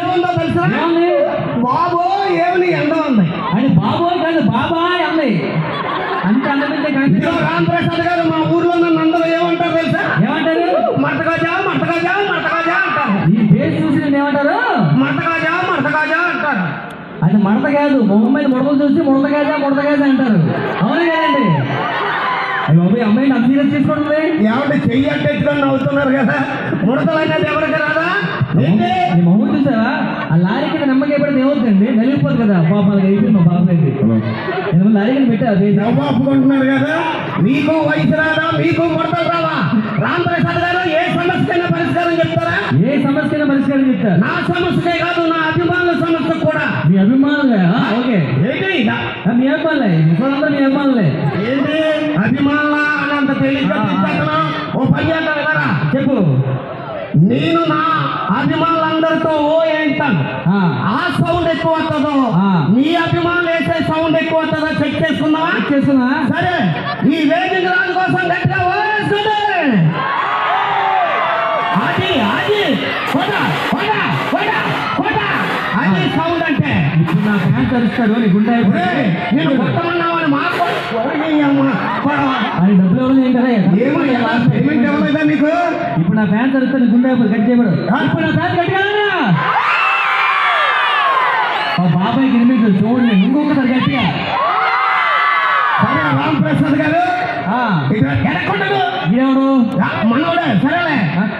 ఏముందో తెలుసా? బాబో ఏమని ఎండ ఉంది అని బాబోయ్ కాదు బాబాయ్ అంది. అంత అందమైతే రామప్రసాద్ గారు మా ఊర్లో నన్ను అందరూ ఏమంటారు తెలుసా? ఏమంటారు? మటకాజా మటకాజా మటకాజా అంటారు. ఈ పేరు చూసి ఏమంటారు? మటకాజా మటకాజా అంటారు. అది మడత కాదు, మొహం మీద ముడతలు చూసి ముడతగాజా అంటారు. అవును కదండి? బాబు అమ్మాయిని అంత సీరియస్ తీసుకుంటుంది. ఏమంటే చెయ్యి అంటే ఎత్తుకొని నవ్వుతున్నారు కదా. ముడతలు అనేది ఎవరికి రాదా? నీ మొహం చూసావా? ఆ లారీ కింద నమ్మకం పడితే ఏమవుతుందండి? నలిగిపోదు కదా. పాపాలకి అయిపోయింది మా బాబాయ్కి. లారీ కింద పెట్టారు నవ్వాపుకుంటున్నారు కదా. మీకు వయసు రాదా? మీకు ముడతలు రావా? రామప్రసాద్ గారు ఏ సమస్యకైనా పరిష్కారం చెప్తారా? ఏ సమస్యకైనా పరిష్కారం చెప్తారు. నా సమస్యకే కాదు, నా అభిమానుల సమస్య కూడా. మీ అభిమానులే? ఓకే, ఏంటి మీ అభిమానులే, అందరూ మీ అభిమానులే. ఏంటి అభిమానుల అనంత తేలిక ఓ పని చేస్తాను కదా. చెప్పు. నేను నా అభిమానులందరితో ఓ ఏంటాను. ఆ సౌండ్ ఎక్కువ వస్తుందో మీ అభిమానులు వేసే సౌండ్ ఎక్కువ వస్తుందో చెక్ చేసుకున్నా. సరే, ఈ వేదిక రాజు కోసం గట్టిగా ఓవేస్తుంది. అది సౌండ్ అంటే ఇప్పుడు నా ఫ్యాన్ తరుస్తాడు. నీ గుండె నేను కొట్టమన్నామని అది డబ్బులు ఎవరు ఏంటనే పేమెంట్ ఇవ్వలేదా నీకు? ఇప్పుడు నా ఫ్యాన్ తరుస్తాడు. గుండె కట్ చేయబడు. ఇప్పుడు నా ఫ్యాన్ గట్టిగా బాబాయ్ గిరిమించు చూడండి. ఇంకొకసారి గట్టిగా. సరే రామప్రసాద్ గారు ఎవడు? మనోడే. సరేలే,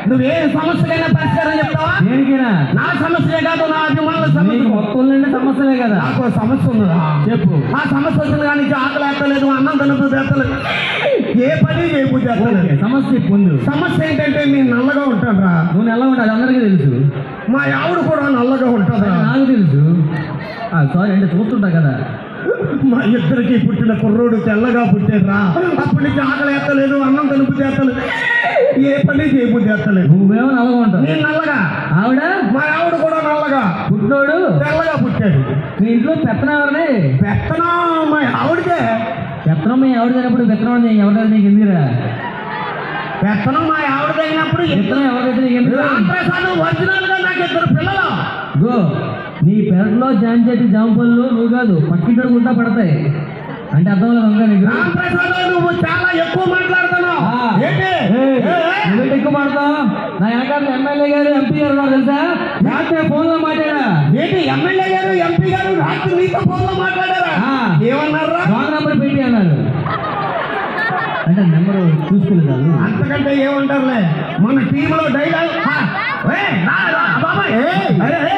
నువ్వే సమస్యకైనా పరిష్కారం చెప్తావా? దేనికైనా? నా సమస్యే కాదు, నా అభిమానుల సమస్య. మొత్తం సమస్యలే కదా. నాకు సమస్య ఉందా? చెప్పు. ఆ సమస్య వచ్చింది కానీ ఆకలి ఎత్తలేదు, అన్నం తినబుద్ధి ఎత్తలేదు, ఏ పని చేయబుద్ధి ఎత్తలేదు. సమస్య పొందు. సమస్య ఏంటంటే నేను నల్లగా ఉంటాను రా. నువ్వు నల్లగా ఉంటాడు అందరికీ తెలుసు. మా ఆవిడ కూడా నల్లగా ఉంటుందా? నాకు తెలుసు. సారీ అంటే చూస్తుంటా కదా. మా ఇద్దరికి పుట్టిన కుర్రోడు తెల్లగా పుట్టారా. అప్పటి నుంచి ఆకలి ఎత్తలేదు, అన్నం తినబుద్ధి ఎత్తలేదు, ఏ పని చేయబుద్ధి ఎత్తలేదు. నువ్వేమో నల్లగా ఉంటావు. నేను నల్లగా, ఆవిడ మా ఆవిడ కూడా నల్లగా, పుట్టినోడు తెల్లగా పుట్టాడు. నీ ఇంట్లో పెత్తనం ఎవరిది? పెత్తనం మా ఆవిడకే. పెత్తనం మీ ఆవిడ అయినప్పుడు పెత్తనం ఎవరిది నీకు ఎందుకురా? పెత్తనం మా ఆవిడ అయినప్పుడు పెత్తనం ఎవరిదైతే నీకు ఎందుకు? రామప్రసాద్ ఒరిజినల్ గా నాకు ఇద్దరు పిల్లలు. గో, నీ పెరట్లో జాన్ చెట్టు జామ పళ్ళు నువ్వు కాదు పక్కింటి గుంటా పడతాయి అంటే అర్థం లేదు నీకు. రామప్రసాద్ నువ్వు చాలా ఎక్కువ మాట్లాడుతున్నావు. ఎక్కువ మాట్లాడతావు. నా వెనకాల ఎమ్మెల్యే గారు ఎంపీ గారు ఉన్నారు తెలుసా? రాత్రి ఫోన్లో మాట్లాడా. ఏంటి ఎమ్మెల్యే గారు ఎంపీ గారు రాత్రి నీతో ఫోన్లో మాట్లాడారా? ఏమన్నారు? రాంగ్ నెంబర్ పెట్టి అన్నారు. అంటే నెంబరు చూసుకోలేదు. అంతకంటే ఏమంటారులే. మన టీంలో డైలాగ్ బాబాయ్